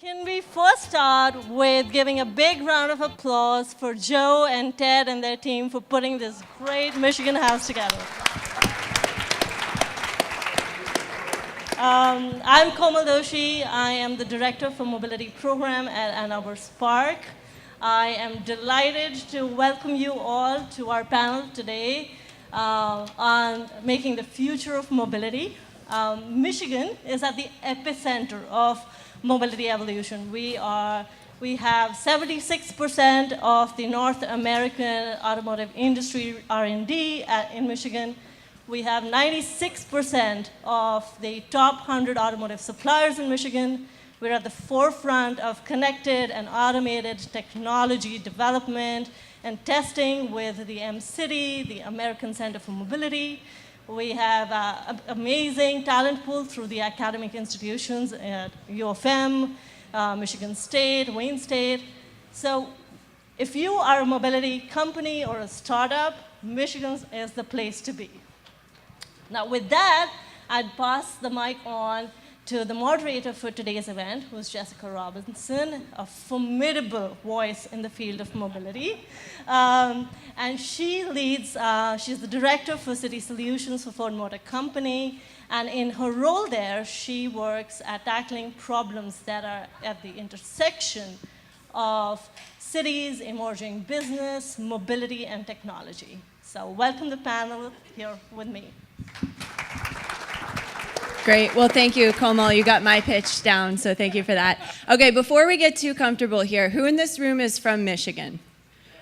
Can we first start with giving a big round of applause for Joe and Ted and their team for putting this great Michigan house together? I'm Komal Doshi. I am the Director for Mobility Program at Ann Arbor Spark. I am delighted to welcome you all to our panel today on making the future of mobility. Michigan is at the epicenter of mobility evolution. We have 76% of the North American automotive industry R&D in Michigan. We have 96% of the top 100 automotive suppliers in Michigan. We're at the forefront of connected and automated technology development and testing with the M-City, the American Center for Mobility. We have an amazing talent pool through the academic institutions at U of M, Michigan State, Wayne State. So if you are a mobility company or a startup, Michigan is the place to be. Now with that, I'd pass the mic on to the moderator for today's event, who's Jessica Robinson, a formidable voice in the field of mobility. And she leads, she's the director for City Solutions for Ford Motor Company. And in her role there, she works at tackling problems that are at the intersection of cities, emerging business, mobility, and technology. So welcome the panel here with me. Great. Well, thank you, Komal. You got my pitch down, so thank you for that. Okay, before we get too comfortable here, who in this room is from Michigan?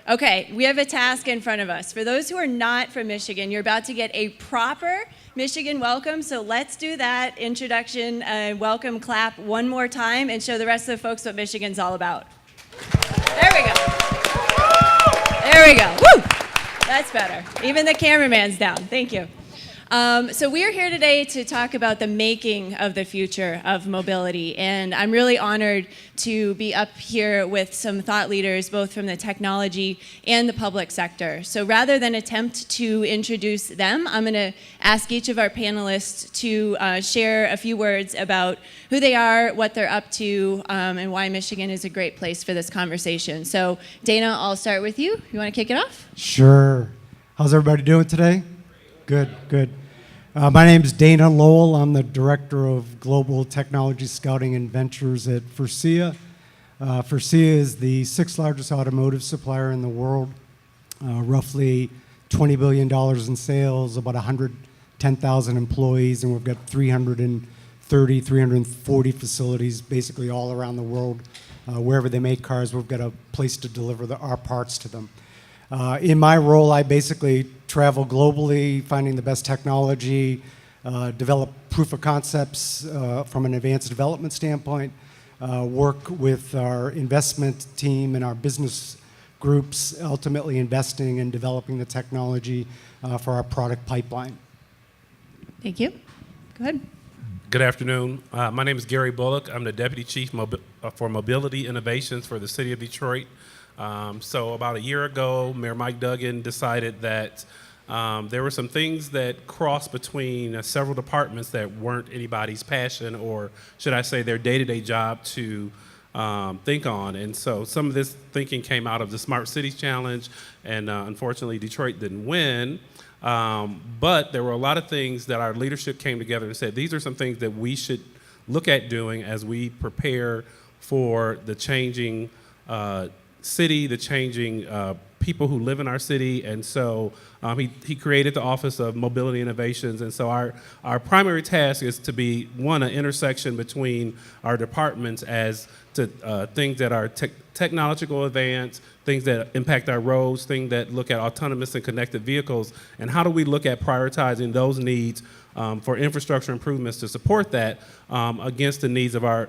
Okay, we have a task in front of us. For those who are not from Michigan, you're about to get a proper Michigan welcome, so let's do that introduction welcome clap one more time and show the rest of the folks what Michigan's all about. There we go. There we go. Woo! That's better. Even the cameraman's down. Thank you. So we are here today to talk about the making of the future of mobility, and I'm really honored to be up here with some thought leaders, both from the technology and the public sector. So rather than attempt to introduce them, I'm going to ask each of our panelists to share a few words about who they are, what they're up to, and why Michigan is a great place for this conversation. So Dana, I'll start with you. You want to kick it off? Sure. How's everybody doing today? Good, good. My name is Dana Lowell. I'm the Director of Global Technology Scouting and Ventures at Faurecia. Faurecia is the 6th largest automotive supplier in the world, roughly $20 billion in sales, about 110,000 employees, and we've got 340 facilities basically all around the world. Wherever they make cars, we've got a place to deliver our parts to them. In my role, I basically travel globally, finding the best technology, develop proof of concepts from an advanced development standpoint, work with our investment team and our business groups, ultimately investing and developing the technology for our product pipeline. Thank you. Go ahead. Good afternoon. My name is Garry Bulluck. I'm the Deputy Chief for Mobility Innovations for the City of Detroit. So about a year ago, Mayor Mike Duggan decided that there were some things that crossed between several departments that weren't anybody's passion, or should I say their day-to-day job to think on. And so some of this thinking came out of the Smart Cities Challenge, and unfortunately Detroit didn't win. But there were a lot of things that our leadership came together and said, these are some things that we should look at doing as we prepare for the changing city, the changing people who live in our city. And so he created the Office of Mobility Innovations. And so our primary task is to be, one, an intersection between our departments as to things that are technological advance, things that impact our roads, things that look at autonomous and connected vehicles, and how do we look at prioritizing those needs for infrastructure improvements to support that against the needs of our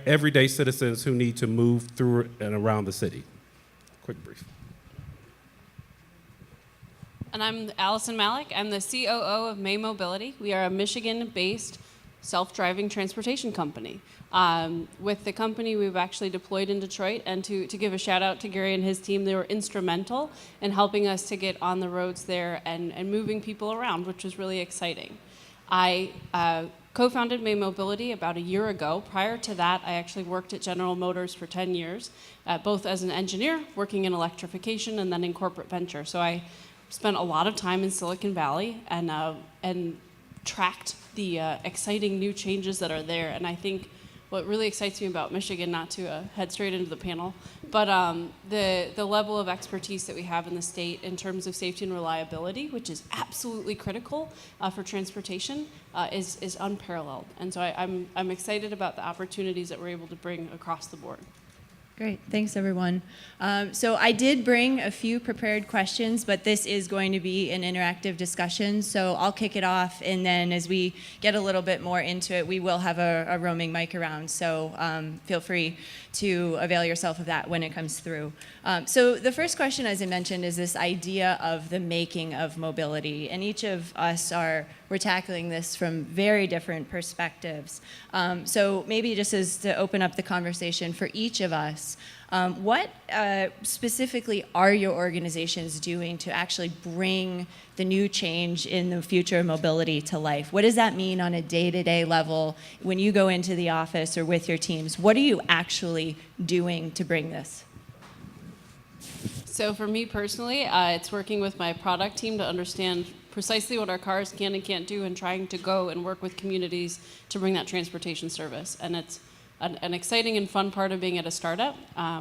everyday citizens who need to move through and around the city. Quick brief. And I'm Alisyn Malek. I'm the COO of May Mobility. We are a Michigan-based self-driving transportation company. With the company, we've actually deployed in Detroit, and to give a shout out to Garry and his team, they were instrumental in helping us to get on the roads there and moving people around, which was really exciting. I co-founded May Mobility about a year ago. Prior to that, I actually worked at General Motors for 10 years, both as an engineer, working in electrification, and then in corporate venture. So I spent a lot of time in Silicon Valley and tracked the exciting new changes that are there. And I think what really excites me about Michigan, not to head straight into the panel, but the level of expertise that we have in the state in terms of safety and reliability, which is absolutely critical for transportation, is unparalleled. And so I'm excited about the opportunities that we're able to bring across the board. Great, thanks everyone. So I did bring a few prepared questions, but this is going to be an interactive discussion, so I'll kick it off, and then as we get a little bit more into it, we will have a roaming mic around, so feel free to avail yourself of that when it comes through. So the first question, as I mentioned, is this idea of the making of mobility, and each of us we're tackling this from very different perspectives. So maybe just as to open up the conversation for each of us, what specifically are your organizations doing to actually bring the new change in the future of mobility to life? What does that mean on a day-to-day level when you go into the office or with your teams? What are you actually doing to bring this? So for me personally, it's working with my product team to understand precisely what our cars can and can't do, and trying to go and work with communities to bring that transportation service. And it's an exciting and fun part of being at a startup.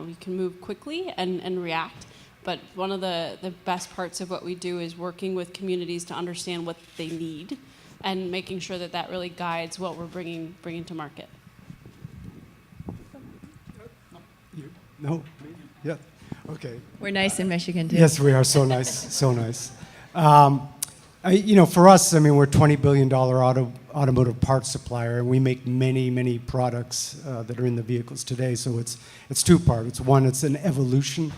We can move quickly and react, but one of the best parts of what we do is working with communities to understand what they need and making sure that that really guides what we're bringing to market. No? Yeah. Okay. We're nice in Michigan, too. Yes, we are. So nice. So nice. For us, we're a $20 billion automotive parts supplier, and we make many, many products that are in the vehicles today. So it's two-part. It's one, it's an evolution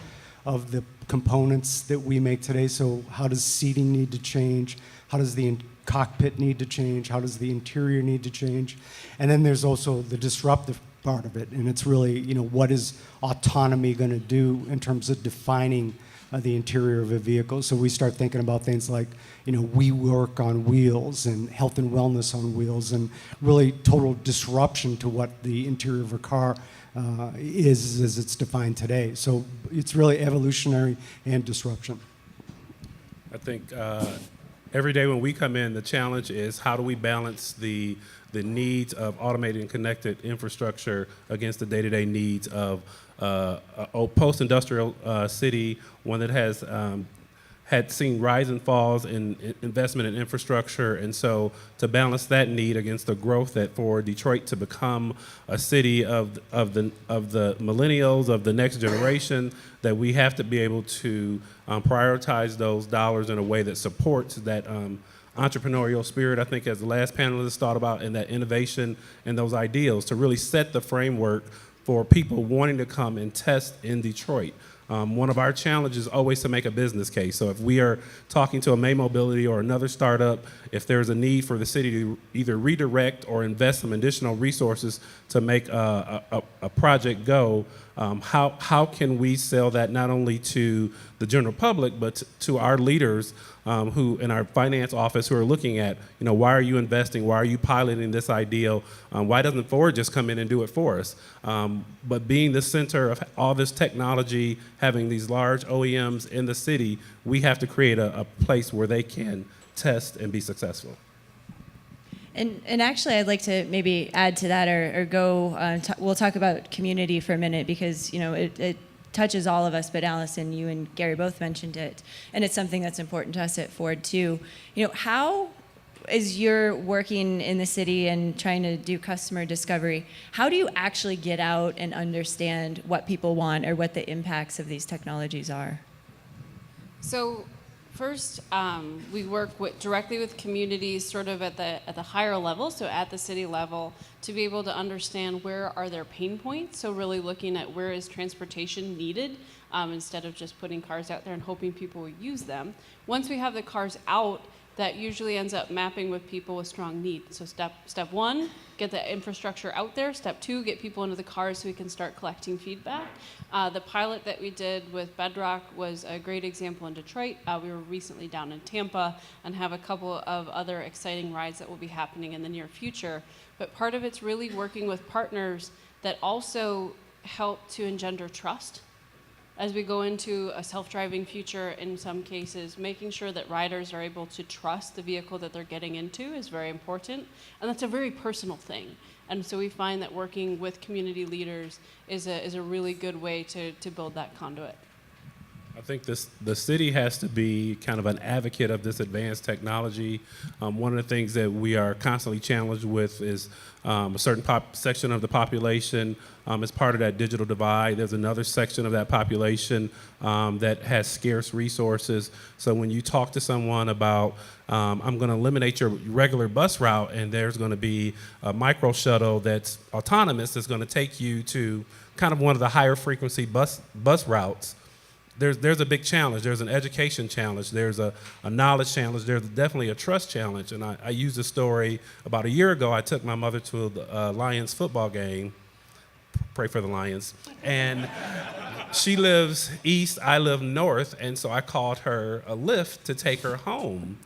of the components that we make today. So how does seating need to change? How does the cockpit need to change? How does the interior need to change? And then there's also the disruptive part of it, and it's really, what is autonomy going to do in terms of defining the interior of a vehicle. So we start thinking about things like, we work on wheels and health and wellness on wheels, and really total disruption to what the interior of a car is as it's defined today. So it's really evolutionary and disruption. I think every day when we come in, the challenge is how do we balance the needs of automated and connected infrastructure against the day-to-day needs of a post-industrial city, one that has had seen rise and falls in investment in infrastructure, and so to balance that need against the growth that for Detroit to become a city of the millennials, of the next generation, that we have to be able to prioritize those dollars in a way that supports that entrepreneurial spirit, I think, as the last panelist thought about, and that innovation and those ideals to really set the framework for people wanting to come and test in Detroit. One of our challenges is always to make a business case. So if we are talking to a May Mobility or another startup, if there's a need for the city to either redirect or invest some additional resources to make a project go, how can we sell that not only to the general public, but to our leaders who in our finance office who are looking at, why are you investing? Why are you piloting this ideal? Why doesn't Ford just come in and do it for us? But being the center of all this technology, having these large OEMs in the city, we have to create a place where they can test and be successful. And actually, I'd like to maybe add to that, or go. We'll talk about community for a minute, because it touches all of us. But Alisyn, you and Garry both mentioned it, and it's something that's important to us at Ford too. How, as you're working in the city and trying to do customer discovery, how do you actually get out and understand what people want or what the impacts of these technologies are? So first, we work directly with communities sort of at the higher level, so at the city level, to be able to understand where are their pain points. So really looking at where is transportation needed, instead of just putting cars out there and hoping people will use them. Once we have the cars out, that usually ends up mapping with people with strong needs. So step one, get the infrastructure out there. Step two, get people into the cars so we can start collecting feedback. The pilot that we did with Bedrock was a great example in Detroit. We were recently down in Tampa and have a couple of other exciting rides that will be happening in the near future. But part of it's really working with partners that also help to engender trust. As we go into a self-driving future, in some cases, making sure that riders are able to trust the vehicle that they're getting into is very important, and that's a very personal thing. And so we find that working with community leaders is a really good way to build that conduit. I think the city has to be kind of an advocate of this advanced technology. One of the things that we are constantly challenged with is a certain section of the population is part of that digital divide. There's another section of that population that has scarce resources. So when you talk to someone about, I'm going to eliminate your regular bus route, and there's going to be a micro shuttle that's autonomous that's going to take you to kind of one of the higher frequency bus routes. There's a big challenge. There's an education challenge. There's a knowledge challenge. There's definitely a trust challenge. And I used a story about a year ago. I took my mother to a Lions football game. Pray for the Lions. And she lives east, I live north, and so I called her a Lyft to take her home.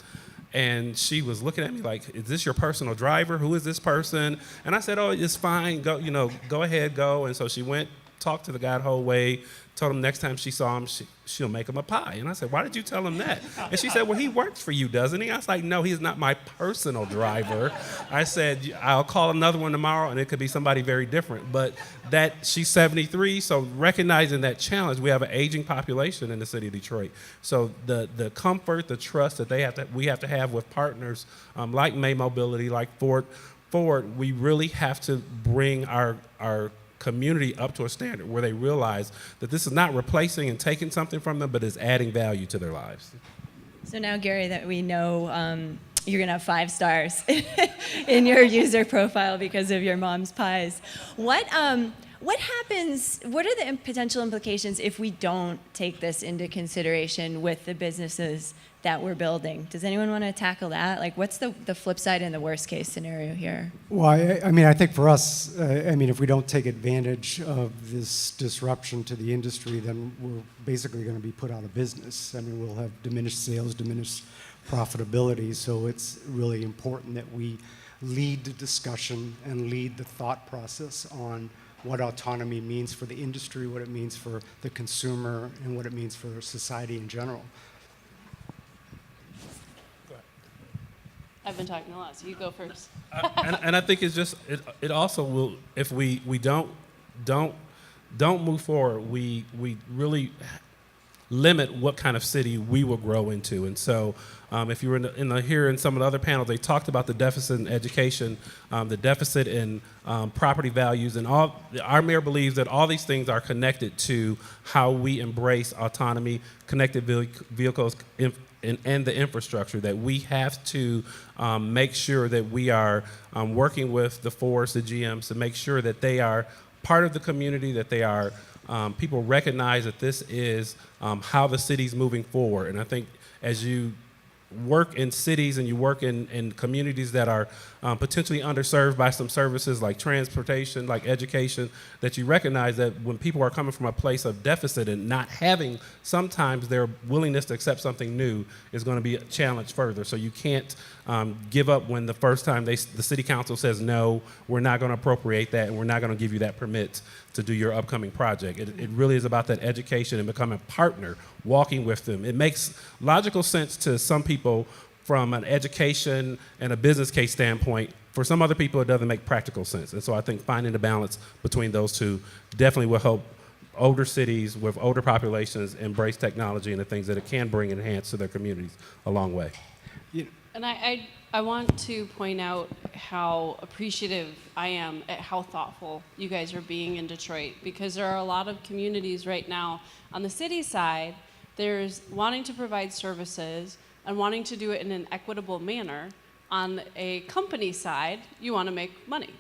And she was looking at me like, is this your personal driver? Who is this person? And I said, oh, it's fine. Go ahead, go. And so she went, talked to the guy the whole way, told him next time she saw him, she'll make him a pie. And I said, why did you tell him that? And she said, well, he works for you, doesn't he? I was like, no, he's not my personal driver. I said, I'll call another one tomorrow, and it could be somebody very different. But she's 73, so recognizing that challenge, we have an aging population in the city of Detroit. So the comfort, the trust that we have to have with partners like May Mobility, like Ford, we really have to bring our community up to a standard where they realize that this is not replacing and taking something from them, but is adding value to their lives. So now, Garry, that we know you're going to have 5 stars in your user profile because of your mom's pies, what happens, what are the potential implications if we don't take this into consideration with the businesses that we're building? Does anyone want to tackle that? Like, what's the flip side and the worst case scenario here? Well, I think for us, if we don't take advantage of this disruption to the industry, then we're basically going to be put out of business. We'll have diminished sales, diminished profitability, so it's really important that we lead the discussion and lead the thought process on what autonomy means for the industry, what it means for the consumer, and what it means for society in general. I've been talking a lot, so you go first. And I think it's just it also will, if we don't move forward, we really limit what kind of city we will grow into. And so if you were here in some of the other panels, they talked about the deficit in education, the deficit in property values, and our mayor believes that all these things are connected to how we embrace autonomy, connected vehicles, and the infrastructure, that we have to make sure that we are working with the Fords, the GMs, to make sure that they are part of the community, that they are people recognize that this is how the city's moving forward. And I think as you work in cities and you work in communities that are potentially underserved by some services like transportation, like education, that you recognize that when people are coming from a place of deficit and not having, sometimes their willingness to accept something new is going to be a challenge further. So you can't give up when the first time the city council says, no, we're not going to appropriate that and we're not going to give you that permit to do your upcoming project. It really is about that education and becoming a partner, walking with them. It makes logical sense to some people from an education and a business case standpoint. For some other people, it doesn't make practical sense. And so I think finding the balance between those two definitely will help older cities with older populations embrace technology and the things that it can bring and enhance to their communities a long way. And I want to point out how appreciative I am at how thoughtful you guys are being in Detroit, because there are a lot of communities right now on the city side, there's wanting to provide services and wanting to do it in an equitable manner. On a company side, you want to make money.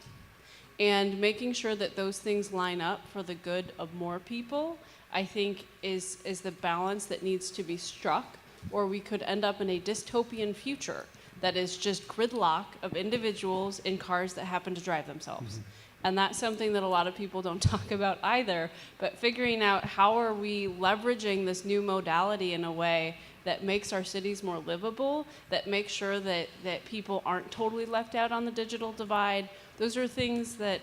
And making sure that those things line up for the good of more people, I think is the balance that needs to be struck or we could end up in a dystopian future that is just gridlock of individuals in cars that happen to drive themselves. And that's something that a lot of people don't talk about either, but figuring out how are we leveraging this new modality in a way that makes our cities more livable, that makes sure that people aren't totally left out on the digital divide. Those are things that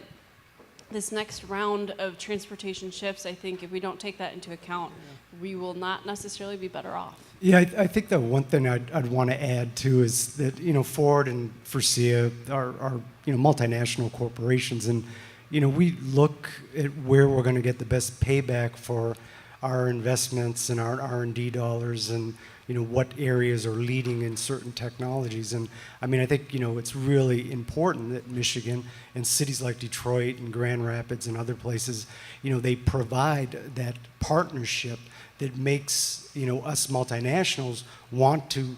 this next round of transportation shifts, I think if we don't take that into account, we will not necessarily be better off. Yeah, I think the one thing I'd want to add too is that Ford and Faurecia are multinational corporations, and we look at where we're going to get the best payback for our investments and our R&D dollars, and what areas are leading in certain technologies. And I mean, I think it's really important that Michigan and cities like Detroit and Grand Rapids and other places, they provide that partnership that makes us multinationals want to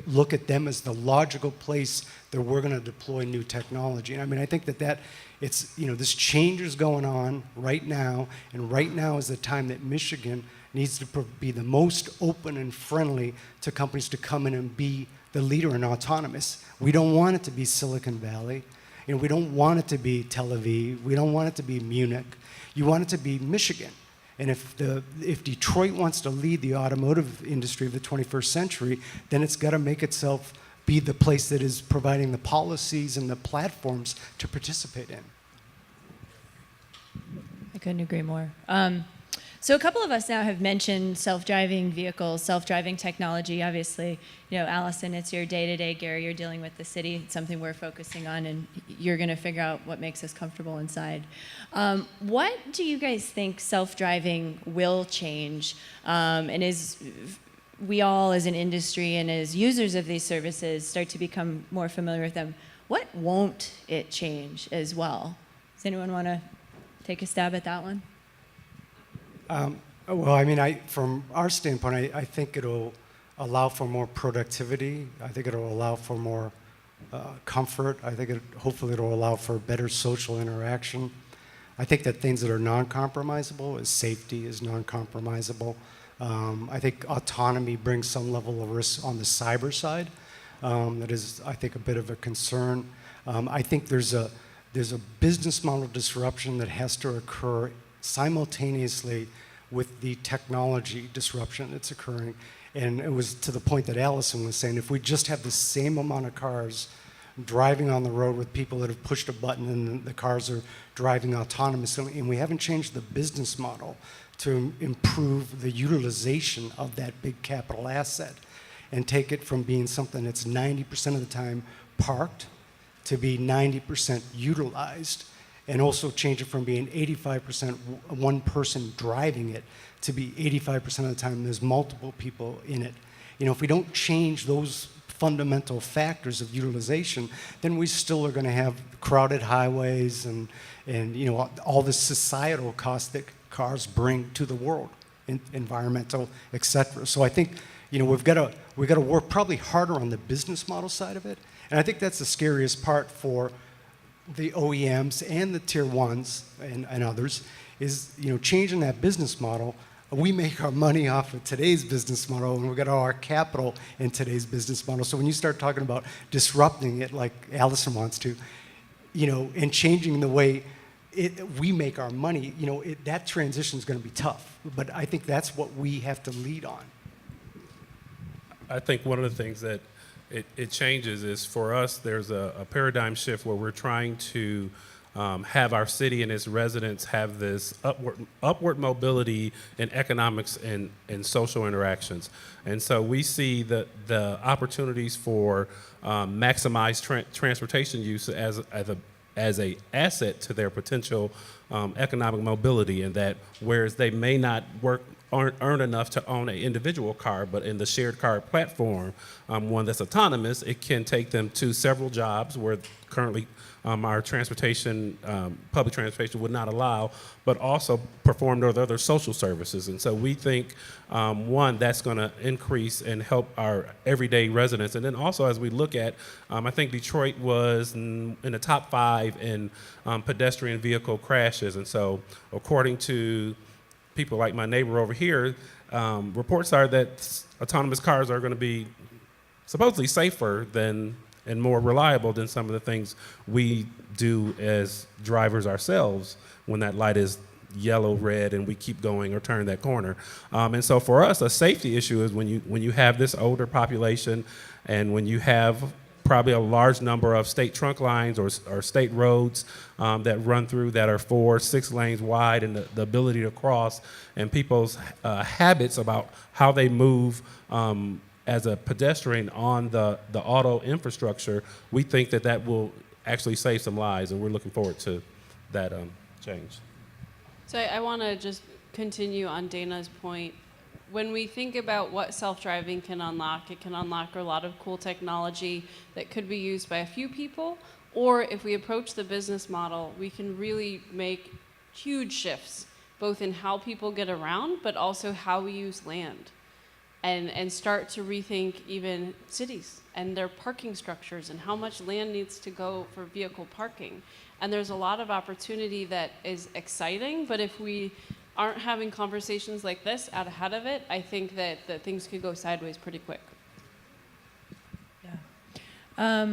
look at them as the logical place that we're going to deploy new technology. And I mean, I think that it's this change is going on right now, and right now is the time that Michigan needs to be the most open and friendly to companies to come in and be the leader in autonomous. We don't want it to be Silicon Valley. We don't want it to be Tel Aviv. We don't want it to be Munich. You want it to be Michigan. And if Detroit wants to lead the automotive industry of the 21st century, then it's got to make itself be the place that is providing the policies and the platforms to participate in. I couldn't agree more. So a couple of us now have mentioned self-driving vehicles, self-driving technology. Obviously, Alisyn, it's your day-to-day. Garry, you're dealing with the city. It's something we're focusing on, and you're going to figure out what makes us comfortable inside. What do you guys think self-driving will change? And as we all as an industry and as users of these services start to become more familiar with them, what won't it change as well? Does anyone want to take a stab at that one? Well, I mean, from our standpoint, I think it'll allow for more productivity. I think it'll allow for more comfort. I think hopefully it'll allow for better social interaction. I think that things that are non-compromisable, as safety is non-compromisable. I think autonomy brings some level of risk on the cyber side. That is, I think, a bit of a concern. I think there's a business model disruption that has to occur simultaneously with the technology disruption that's occurring. And it was to the point that Alisyn was saying, if we just have the same amount of cars driving on the road with people that have pushed a button and the cars are driving autonomously, and we haven't changed the business model to improve the utilization of that big capital asset and take it from being something that's 90% of the time parked to be 90% utilized, and also change it from being 85% one person driving it to be 85% of the time there's multiple people in it. If we don't change those fundamental factors of utilization, then we still are going to have crowded highways and all the societal costs that cars bring to the world, environmental, et cetera. So I think we've got to work probably harder on the business model side of it, and I think that's the scariest part for the OEMs and the tier ones and others is changing that business model. We make our money off of today's business model, and we've got all our capital in today's business model. So when you start talking about disrupting it like Alisyn wants to, and changing the way we make our money, that transition is going to be tough. But I think that's what we have to lead on. I think one of the things that it changes is, for us, there's a paradigm shift where we're trying to have our city and its residents have this upward mobility in economics and social interactions. And so we see the opportunities for maximized transportation use as a asset to their potential economic mobility, and that whereas they may not earn enough to own an individual car, but in the shared car platform, one that's autonomous, it can take them to several jobs where currently our transportation, public transportation would not allow, but also perform those other social services. And so we think, one, that's going to increase and help our everyday residents. And then also, as we look at, I think Detroit was in the top 5 in pedestrian vehicle crashes. And so according to people like my neighbor over here, reports are that autonomous cars are going to be supposedly safer than and more reliable than some of the things we do as drivers ourselves when that light is yellow, red, and we keep going or turn that corner. And so for us, a safety issue is when you have this older population and when you have probably a large number of state trunk lines or state roads that run through that are 4-6 lanes wide, and the ability to cross, and people's habits about how they move as a pedestrian on the auto infrastructure, we think that will actually save some lives, and we're looking forward to that change. So I want to just continue on Dana's point. When we think about what self-driving can unlock, it can unlock a lot of cool technology that could be used by a few people, or if we approach the business model, we can really make huge shifts, both in how people get around, but also how we use land, and start to rethink even cities and their parking structures and how much land needs to go for vehicle parking. And there's a lot of opportunity that is exciting, but if we aren't having conversations like this out ahead of it, I think that things could go sideways pretty quick. Yeah.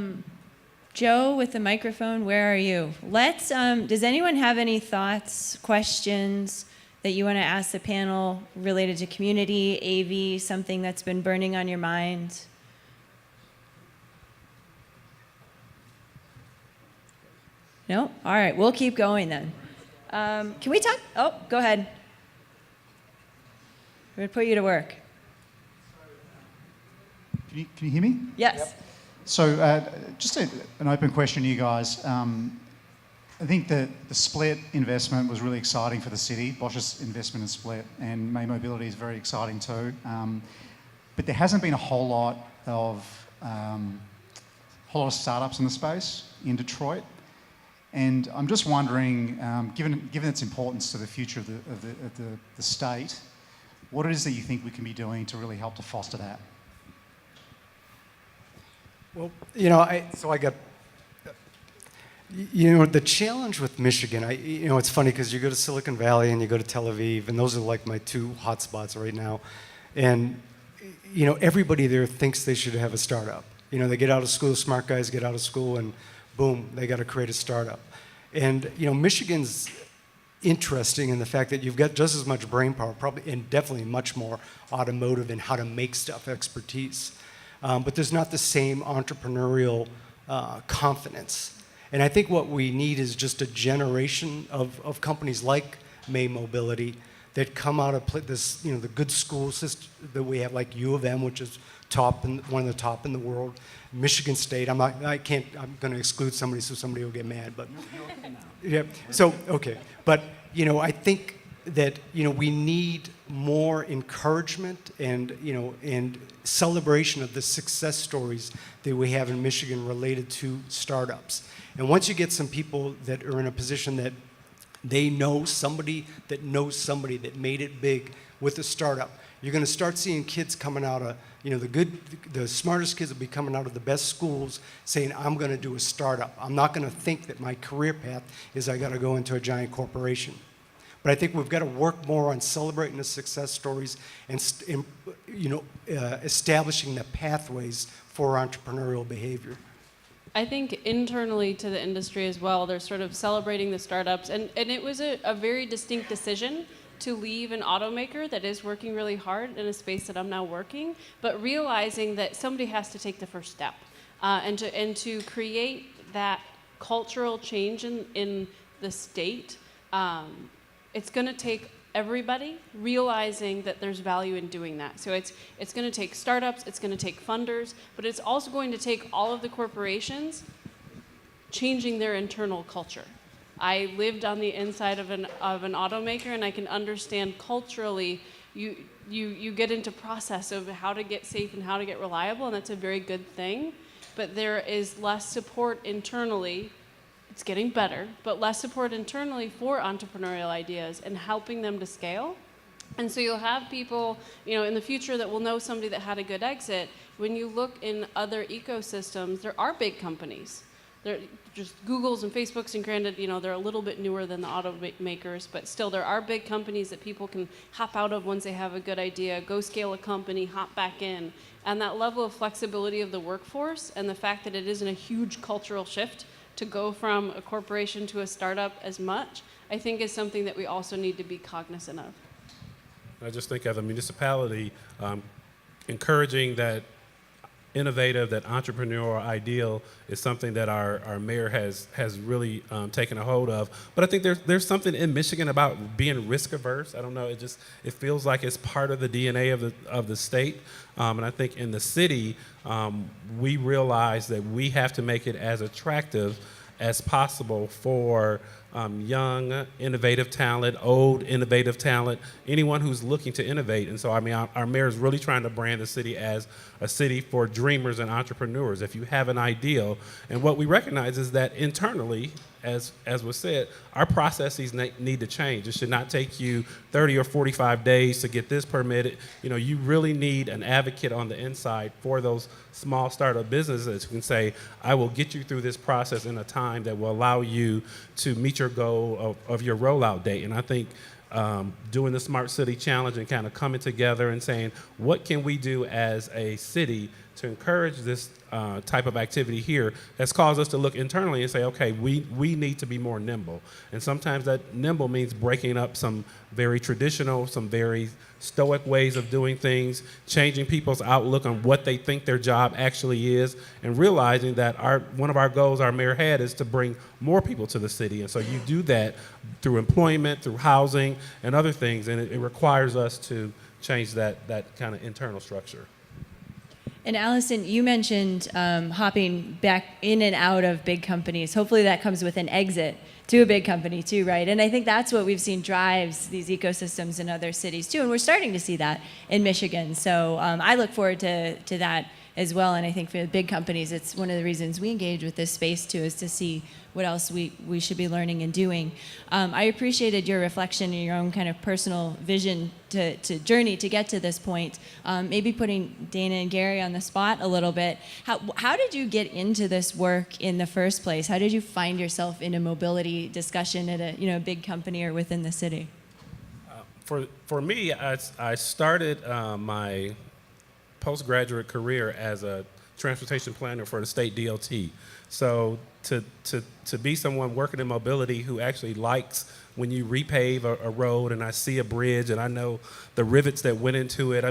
Joe with the microphone, where are you? Does anyone have any thoughts, questions that you want to ask the panel related to community, AV, something that's been burning on your mind? No? All right, we'll keep going then. Can we talk? Oh, go ahead. We're going to put you to work. Can you hear me? Yes. Yep. So just an open question to you guys. I think that the Split investment was really exciting for the city, Bosch's investment in Split, and May Mobility is very exciting too. But there hasn't been a whole lot of startups in the space in Detroit. And I'm just wondering, given its importance to the future of the state, what it is that you think we can be doing to really help to foster that? Well, the challenge with Michigan, it's funny because you go to Silicon Valley and you go to Tel Aviv, and those are like my two hotspots right now. And, everybody there thinks they should have a startup. They get out of school, smart guys get out of school, and boom, they got to create a startup. And, Michigan's interesting in the fact that you've got just as much brain power, probably, and definitely much more automotive and how to make stuff expertise. But there's not the same entrepreneurial confidence. And I think what we need is just a generation of companies like May Mobility that come out of this, the good school system that we have, like U of M, which is one of the top in the world. Michigan State, I'm going to exclude somebody so somebody will get mad, but yeah. So okay, but I think that we need more encouragement and celebration of the success stories that we have in Michigan related to startups. And once you get some people that are in a position that they know somebody that made it big with a startup, you're going to start seeing kids coming out of, the smartest kids will be coming out of the best schools saying, I'm going to do a startup. I'm not going to think that my career path is I got to go into a giant corporation. But I think we've got to work more on celebrating the success stories and establishing the pathways for entrepreneurial behavior. I think internally to the industry as well, they're sort of celebrating the startups. And it was a very distinct decision to leave an automaker that is working really hard in a space that I'm now working, but realizing that somebody has to take the first step and to create that cultural change in the state. It's going to take everybody realizing that there's value in doing that. So it's going to take startups, it's going to take funders, but it's also going to take all of the corporations changing their internal culture. I lived on the inside of an automaker, and I can understand culturally you get into process of how to get safe and how to get reliable, and that's a very good thing. But there is less support internally. It's getting better, but less support internally for entrepreneurial ideas and helping them to scale. And so you'll have people, in the future that will know somebody that had a good exit. When you look in other ecosystems, there are big companies they're just Googles and Facebooks, and granted, they're a little bit newer than the automakers, but still there are big companies that people can hop out of once they have a good idea, go scale a company, hop back in. And that level of flexibility of the workforce and the fact that it isn't a huge cultural shift to go from a corporation to a startup as much, I think is something that we also need to be cognizant of. I just think as a municipality, encouraging that innovative, that entrepreneurial ideal is something that our mayor has really taken a hold of. But I think there's something in Michigan about being risk averse. I don't know. It feels like it's part of the DNA of the state. And I think in the city, we realize that we have to make it as attractive as possible for young, innovative talent, old, innovative talent, anyone who's looking to innovate. And so, our mayor is really trying to brand the city as a city for dreamers and entrepreneurs. If you have an ideal, and what we recognize is that internally, as was said, our processes need to change. It should not take you 30 or 45 days to get this permitted. You really need an advocate on the inside for those small startup businesses who can say, I will get you through this process in a time that will allow you to meet your goal of your rollout date. And I think doing the Smart City Challenge and kind of coming together and saying, what can we do as a city to encourage this type of activity here has caused us to look internally and say, okay, we need to be more nimble. And sometimes that nimble means breaking up some very traditional, some very stoic ways of doing things, changing people's outlook on what they think their job actually is, and realizing that one of our goals our mayor had is to bring more people to the city. And so you do that through employment, through housing, and other things, and it requires us to change that kind of internal structure. And Alisyn, you mentioned hopping back in and out of big companies. Hopefully that comes with an exit to a big company too, right? And I think that's what we've seen drives these ecosystems in other cities too. And we're starting to see that in Michigan. So I look forward to that as well. And I think for the big companies, it's one of the reasons we engage with this space too, is to see what else we should be learning and doing. I appreciated your reflection and your own kind of personal vision to journey to get to this point. Maybe putting Dana and Garry on the spot a little bit. How did you get into this work in the first place? How did you find yourself in a mobility discussion at a big company or within the city? For me, I started my postgraduate career as a transportation planner for the state DOT. So to be someone working in mobility who actually likes when you repave a road and I see a bridge and I know the rivets that went into it,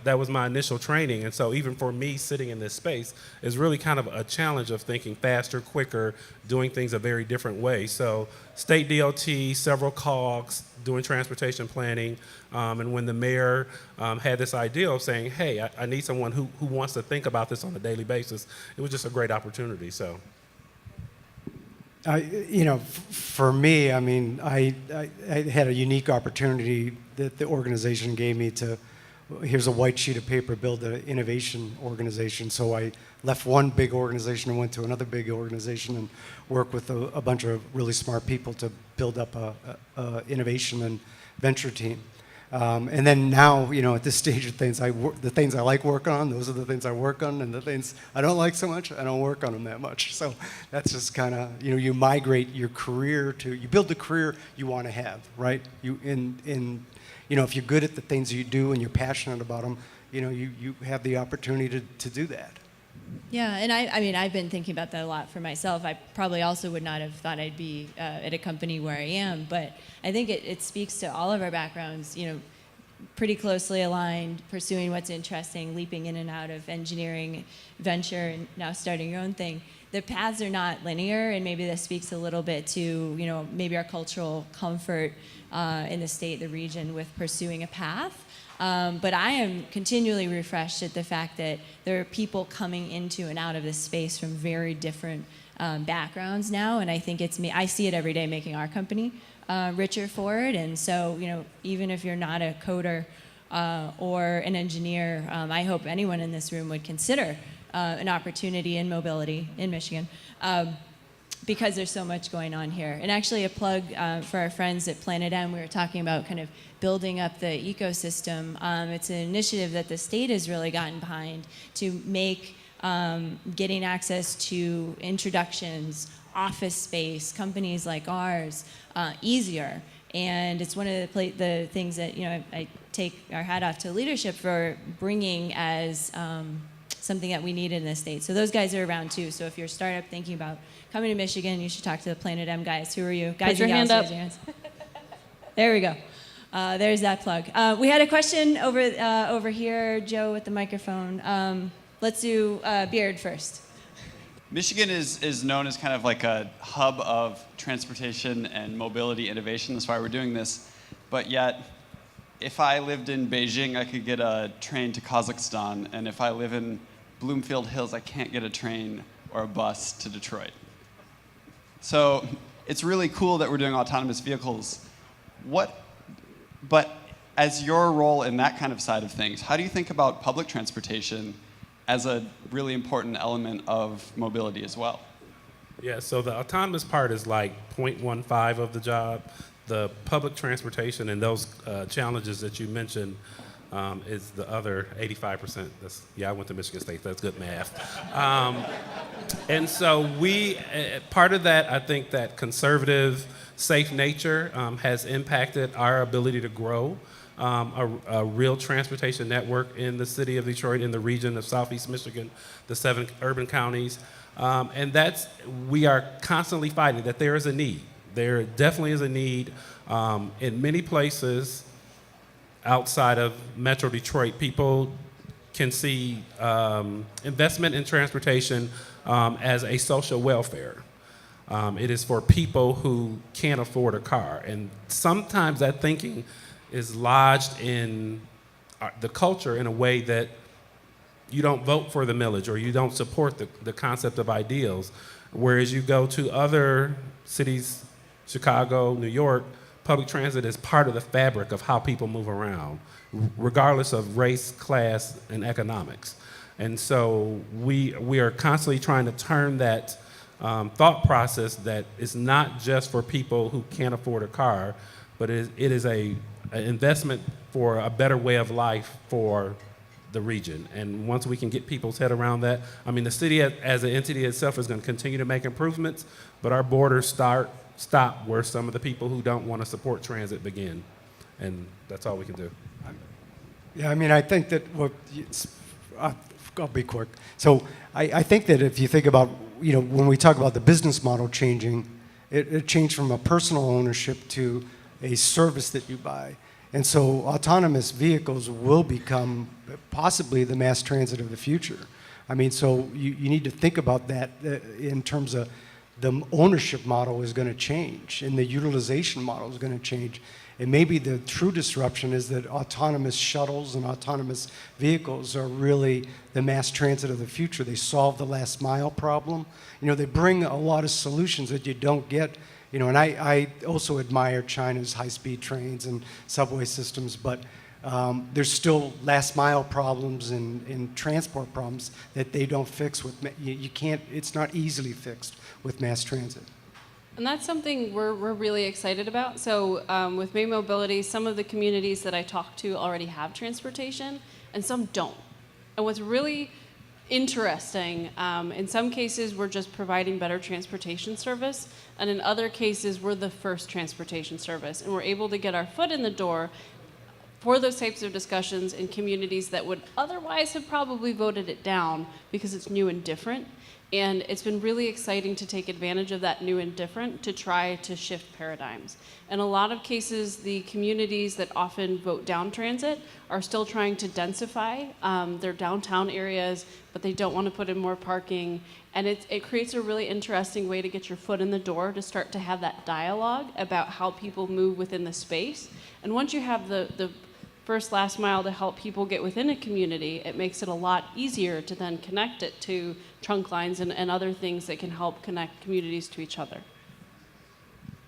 that was my initial training. And so even for me sitting in this space is really kind of a challenge of thinking faster, quicker, doing things a very different way. So state DOT, several COGs, doing transportation planning. And when the mayor had this idea of saying, hey, I need someone who wants to think about this on a daily basis, it was just a great opportunity. So. For me, I had a unique opportunity that the organization gave me to, here's a white sheet of paper, build an innovation organization. So I left one big organization and went to another big organization and worked with a bunch of really smart people to build up a innovation and venture team. And then now, at this stage of things, the things I like working on, those are the things I work on, and the things I don't like so much, I don't work on them that much. So that's just kind of, you migrate your career you build the career you want to have, right? If you're good at the things you do and you're passionate about them, you have the opportunity to do that. Yeah, and I've been thinking about that a lot for myself. I probably also would not have thought I'd be at a company where I am, but I think it speaks to all of our backgrounds, pretty closely aligned, pursuing what's interesting, leaping in and out of engineering, venture, and now starting your own thing. The paths are not linear, and maybe this speaks a little bit to, maybe our cultural comfort in the state, the region, with pursuing a path. But I am continually refreshed at the fact that there are people coming into and out of this space from very different backgrounds now, and I think it's me. I see it every day making our company richer for it, and so even if you're not a coder or an engineer, I hope anyone in this room would consider an opportunity in mobility in Michigan. Because there's so much going on here. And actually a plug for our friends at Planet M, we were talking about kind of building up the ecosystem. It's an initiative that the state has really gotten behind to make getting access to introductions, office space, companies like ours, easier. And it's one of the things that, you know, I take our hat off to leadership for bringing as something that we need in this state. So those guys are around too. So if you're a startup thinking about coming to Michigan, you should talk to the Planet M guys. Who are you? Guys, Put your and hand gals, up. raise your hands. There we go. There's that plug. We had a question over here, Joe with the microphone. Let's do Beard first. Michigan is known as kind of like a hub of transportation and mobility innovation. That's why we're doing this. But yet, if I lived in Beijing, I could get a train to Kazakhstan. And if I live in Bloomfield Hills, I can't get a train or a bus to Detroit. So it's really cool that we're doing autonomous vehicles. But as your role in that kind of side of things, how do you think about public transportation as a really important element of mobility as well? Yeah, so the autonomous part is like 0.15 of the job. The public transportation and those challenges that you mentioned is the other 85%. I went to Michigan State, that's good math. And so part of that, I think that conservative, safe nature has impacted our ability to grow a real transportation network in the city of Detroit, in the region of Southeast Michigan, the 7 urban counties. And we are constantly fighting that there is a need. There definitely is a need in many places outside of Metro Detroit. People can see investment in transportation as a social welfare. It is for people who can't afford a car. And sometimes that thinking is lodged in the culture in a way that you don't vote for the millage or you don't support the concept of ideals. Whereas you go to other cities, Chicago, New York, public transit is part of the fabric of how people move around, regardless of race, class, and economics. And so we are constantly trying to turn that thought process that is not just for people who can't afford a car, but it is an investment for a better way of life for the region. And once we can get people's head around that, I mean, the city as an entity itself is going to continue to make improvements, but our borders stop where some of the people who don't want to support transit begin. And that's all we can do. Yeah, I mean, I think that I'll be quick. So I think that if you think about, you know, when we talk about the business model changing, it changed from a personal ownership to a service that you buy. And so autonomous vehicles will become possibly the mass transit of the future. I mean, so you need to think about that in terms of the ownership model is going to change and the utilization model is going to change. And maybe the true disruption is that autonomous shuttles and autonomous vehicles are really the mass transit of the future. They solve the last mile problem. You know, they bring a lot of solutions that you don't get. You know, and I also admire China's high-speed trains and subway systems, but there's still last mile problems and transport problems that they don't fix with, you can't, it's not easily fixed with mass transit. And that's something we're really excited about. So with May Mobility, some of the communities that I talk to already have transportation, and some don't. And what's really interesting, in some cases, we're just providing better transportation service, and in other cases, we're the first transportation service, and we're able to get our foot in the door for those types of discussions in communities that would otherwise have probably voted it down because it's new and different. And it's been really exciting to take advantage of that new and different to try to shift paradigms. In a lot of cases, the communities that often vote down transit are still trying to densify their downtown areas, but they don't want to put in more parking. And it creates a really interesting way to get your foot in the door to start to have that dialogue about how people move within the space. And once you have the first last mile to help people get within a community, it makes it a lot easier to then connect it to trunk lines and other things that can help connect communities to each other.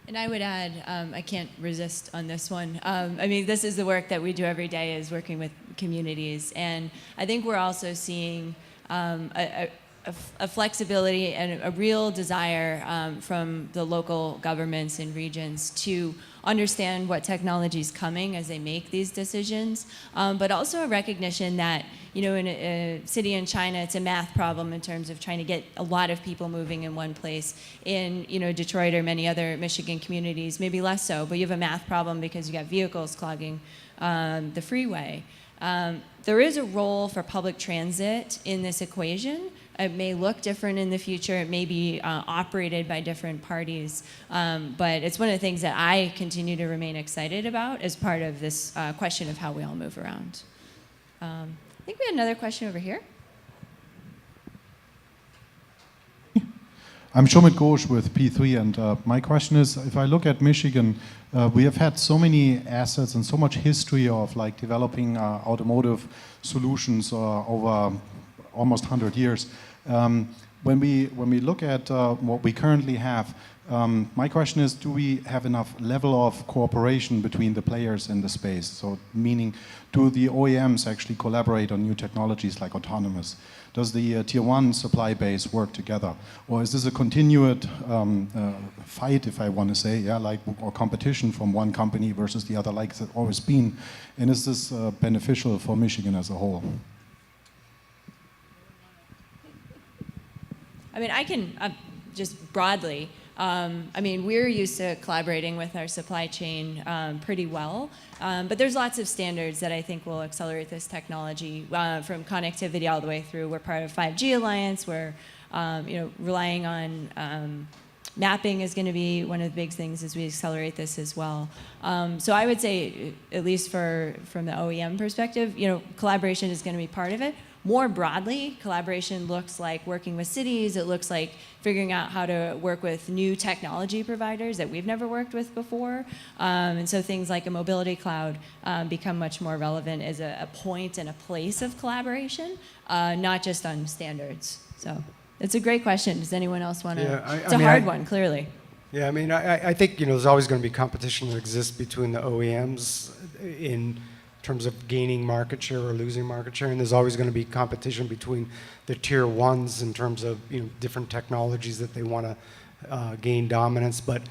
And I would add, I can't resist on this one. I mean, this is the work that we do every day, is working with communities. And I think we're also seeing a a flexibility and a real desire from the local governments and regions to understand what technology is coming as they make these decisions, but also a recognition that, in a city in China, it's a math problem in terms of trying to get a lot of people moving in one place. In, Detroit or many other Michigan communities, maybe less so, but you have a math problem because you got vehicles clogging the freeway. There is a role for public transit in this equation. It may look different in the future. It may be operated by different parties. But it's one of the things that I continue to remain excited about as part of this question of how we all move around. I think we had another question over here. I'm Shomit Ghosh with P3, and my question is, if I look at Michigan, we have had so many assets and so much history of developing automotive solutions over almost 100 years. When we look at what we currently have, my question is, do we have enough level of cooperation between the players in the space? So meaning, do the OEMs actually collaborate on new technologies like autonomous? Does the tier one supply base work together? Or is this a continued fight, if I want to say, or competition from one company versus the other, like it's always been? And is this beneficial for Michigan as a whole? I can just broadly. We're used to collaborating with our supply chain pretty well, but there's lots of standards that I think will accelerate this technology from connectivity all the way through. We're part of 5G Alliance. We're relying on mapping is going to be one of the big things as we accelerate this as well. So I would say, at least from the OEM perspective, collaboration is going to be part of it. More broadly, collaboration looks like working with cities. It looks like figuring out how to work with new technology providers that we've never worked with before. And so things like a mobility cloud become much more relevant as a point and a place of collaboration, not just on standards. So it's a great question. Does anyone else want to? It's a hard one, clearly. Yeah, I think there's always going to be competition that exists between the OEMs in terms of gaining market share or losing market share, and there's always going to be competition between the tier ones in terms of different technologies that they want to gain dominance. But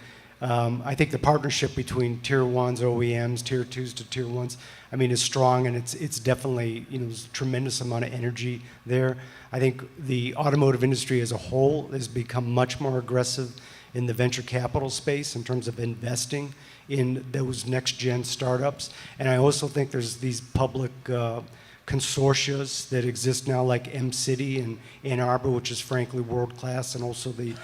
I think the partnership between tier ones, OEMs, tier twos to tier ones, is strong, and it's definitely there's a tremendous amount of energy there. I think the automotive industry as a whole has become much more aggressive in the venture capital space in terms of investing in those next-gen startups. And I also think there's these public consortia that exist now, like M-City in Ann Arbor, which is frankly world-class, and also the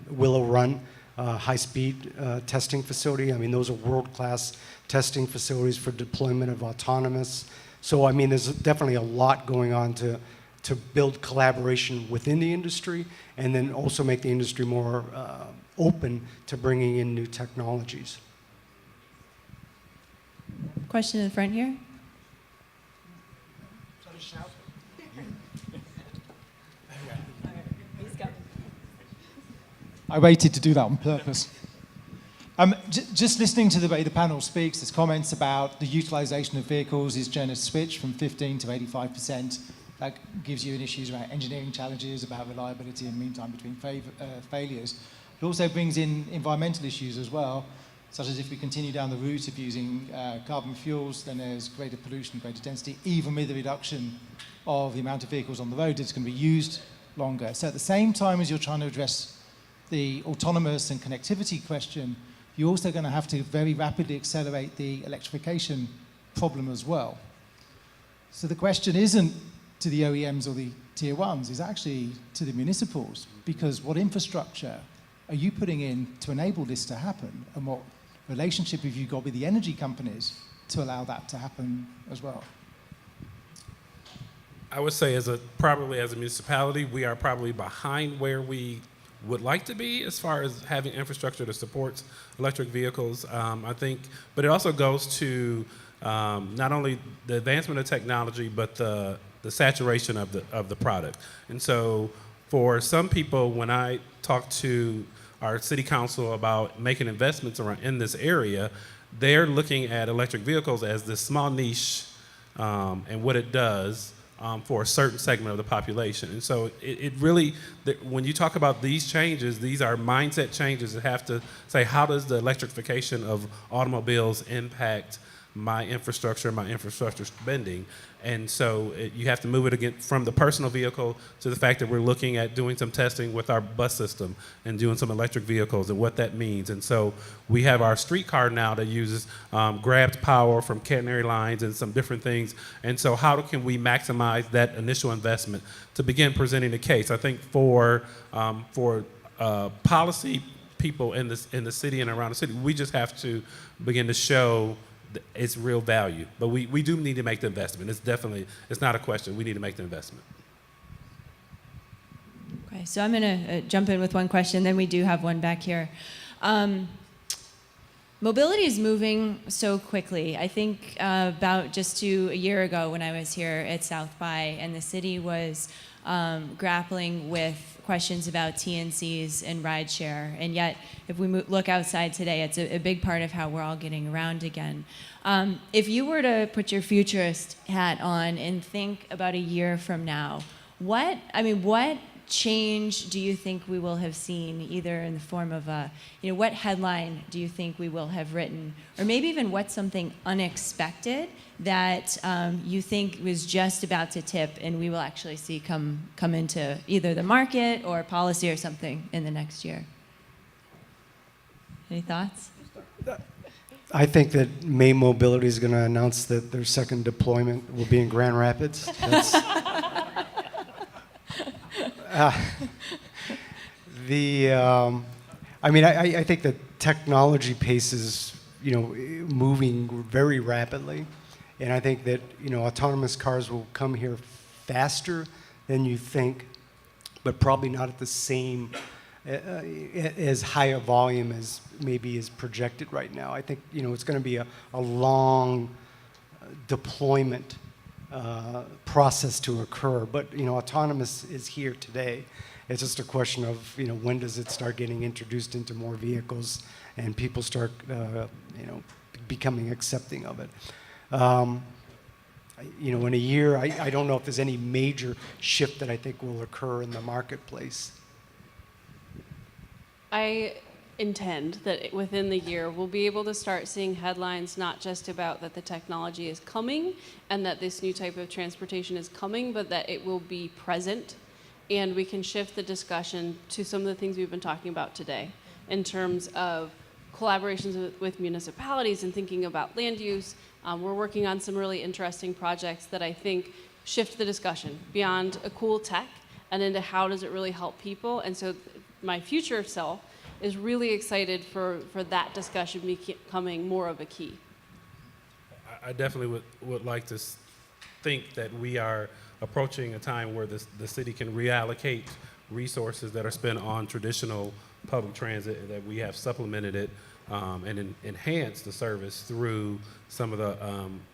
Willow Run high-speed testing facility. Those are world-class testing facilities for deployment of autonomous. So, there's definitely a lot going on to build collaboration within the industry, and then also make the industry more open to bringing in new technologies. Question in the front here. I waited to do that on purpose. Just listening to the way the panel speaks, there's comments about the utilization of vehicles is going to switch from 15 to 85%. That gives you issues around engineering challenges, about reliability and mean time between failures. It also brings in environmental issues as well, such as if we continue down the route of using carbon fuels, then there's greater pollution, greater density, even with the reduction of the amount of vehicles on the road that's going to be used longer. So at the same time as you're trying to address the autonomous and connectivity question, you're also going to have to very rapidly accelerate the electrification problem as well. So the question isn't to the OEMs or the tier ones, is actually to the municipals, because what infrastructure are you putting in to enable this to happen, and what relationship have you got with the energy companies to allow that to happen as well? I would say probably as a municipality, we are probably behind where we would like to be as far as having infrastructure that supports electric vehicles. I think, but it also goes to not only the advancement of technology, but the saturation of the product. And so for some people, when I talk to our city council about making investments in this area, they're looking at electric vehicles as this small niche and what it does for a certain segment of the population. And so it really, when you talk about these changes, these are mindset changes that have to say, how does the electrification of automobiles impact my infrastructure spending? And so you have to move it again from the personal vehicle to the fact that we're looking at doing some testing with our bus system and doing some electric vehicles and what that means. And so we have our streetcar now that uses grabbed power from catenary lines and some different things. And so how can we maximize that initial investment to begin presenting the case? I think for policy people in the city and around the city, we just have to begin to show its real value. But we do need to make the investment. It's not a question. We need to make the investment. Okay, so I'm going to jump in with one question, then we do have one back here. Mobility is moving so quickly. I think about just a year ago when I was here at South by, and the city was grappling with questions about TNCs and rideshare, and yet if we look outside today, it's a big part of how we're all getting around again. If you were to put your futurist hat on and think about a year from now, what change do you think we will have seen, either in the form of what headline do you think we will have written, or maybe even what's something unexpected that you think was just about to tip and we will actually see come into either the market or policy or something in the next year? Any thoughts? I think that May Mobility is going to announce that their second deployment will be in Grand Rapids. That's, I think the technology pace is, moving very rapidly, and I think that autonomous cars will come here faster than you think, but probably not at the same as high a volume as maybe is projected right now. I think it's going to be a long deployment process to occur, but autonomous is here today. It's just a question of when does it start getting introduced into more vehicles and people start becoming accepting of it. In a year, I don't know if there's any major shift that I think will occur in the marketplace. I intend that within the year we'll be able to start seeing headlines not just about that the technology is coming and that this new type of transportation is coming, but that it will be present, and we can shift the discussion to some of the things we've been talking about today in terms of collaborations with municipalities and thinking about land use. We're working on some really interesting projects that I think shift the discussion beyond a cool tech and into how does it really help people. And so my future self is really excited for that discussion becoming more of a key. I definitely would like to think that we are approaching a time where the city can reallocate resources that are spent on traditional public transit, and that we have supplemented it and enhanced the service through some of the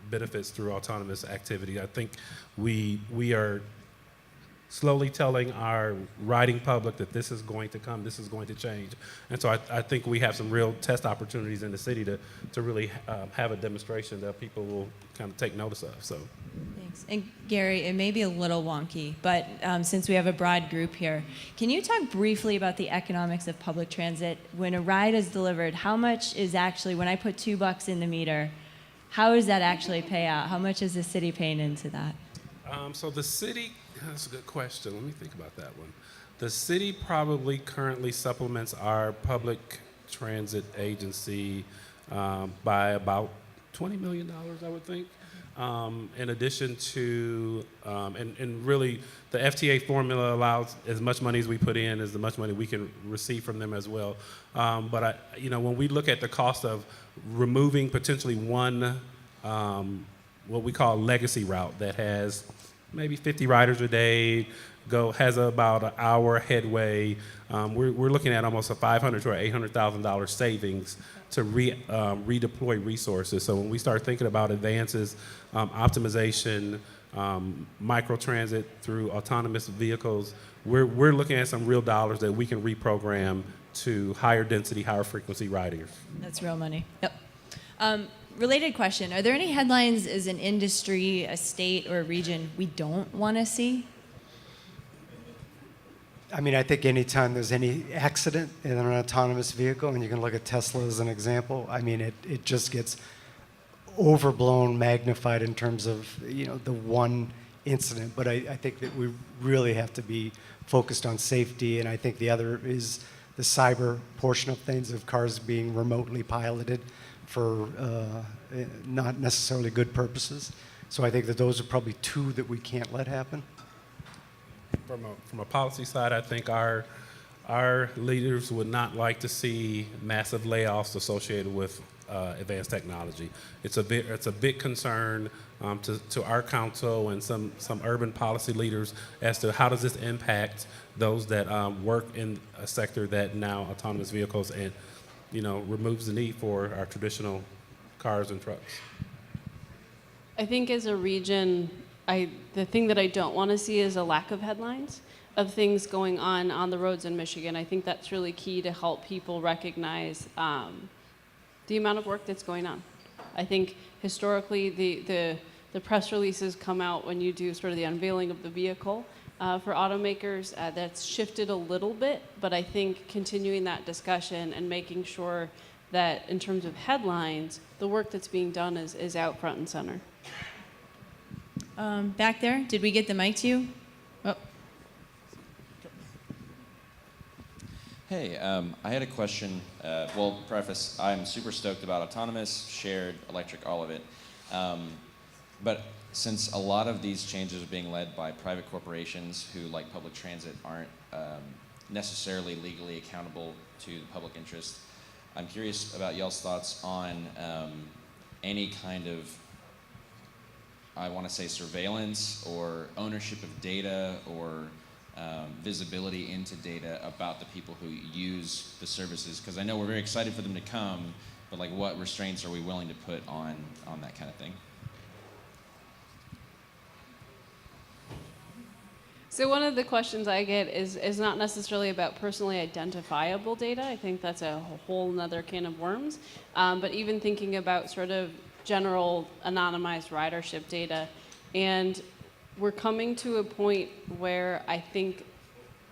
benefits through autonomous activity. I think we are slowly telling our riding public that this is going to come, this is going to change. And so I think we have some real test opportunities in the city to really have a demonstration that people will kind of take notice of. So. Thanks. And Garry, it may be a little wonky, but since we have a broad group here, can you talk briefly about the economics of public transit? When a ride is delivered, how much is actually, when I put $2 in the meter, how does that actually pay out? How much is the city paying into that? So the city, that's a good question. Let me think about that one. The city probably currently supplements our public transit agency by about $20 million, I would think. In addition to, and really the FTA formula allows as much money as we put in as much money we can receive from them as well. But when we look at the cost of removing potentially one, what we call legacy route that has maybe 50 riders a day, has about an hour headway, we're looking at almost a $500,000 to $800,000 savings to redeploy resources. So when we start thinking about advances, optimization, microtransit through autonomous vehicles, we're looking at some real dollars that we can reprogram to higher density, higher frequency riders. That's real money. Yep. related question, are there any headlines as an industry, a state, or a region we don't want to see? I mean, I think anytime there's any accident in an autonomous vehicle, and you can look at Tesla as an example, I mean, it just gets overblown, magnified in terms of, the one incident. But I think that we really have to be focused on safety, and I think the other is the cyber portion of things, of cars being remotely piloted for not necessarily good purposes. So I think that those are probably two that we can't let happen. From a policy side, I think our leaders would not like to see massive layoffs associated with advanced technology. It's a big concern to our council and some urban policy leaders as to how does this impact those that work in a sector that now autonomous vehicles and removes the need for our traditional cars and trucks. I think as a region, the thing that I don't want to see is a lack of headlines of things going on the roads in Michigan. I think that's really key to help people recognize the amount of work that's going on. I think historically the press releases come out when you do sort of the unveiling of the vehicle for automakers. That's shifted a little bit, but I think continuing that discussion and making sure that in terms of headlines, the work that's being done is out front and center. Back there, did we get the mic to you? Oh. Hey, I had a question. Well, preface, I'm super stoked about autonomous, shared, electric, all of it. But since a lot of these changes are being led by private corporations who, like public transit, aren't necessarily legally accountable to the public interest, I'm curious about y'all's thoughts on any kind of, I want to say, surveillance or ownership of data or visibility into data about the people who use the services, because I know we're very excited for them to come, but like what restraints are we willing to put on that kind of thing? So one of the questions I get is not necessarily about personally identifiable data. I think that's a whole nother can of worms. But even thinking about sort of general anonymized ridership data. And we're coming to a point where I think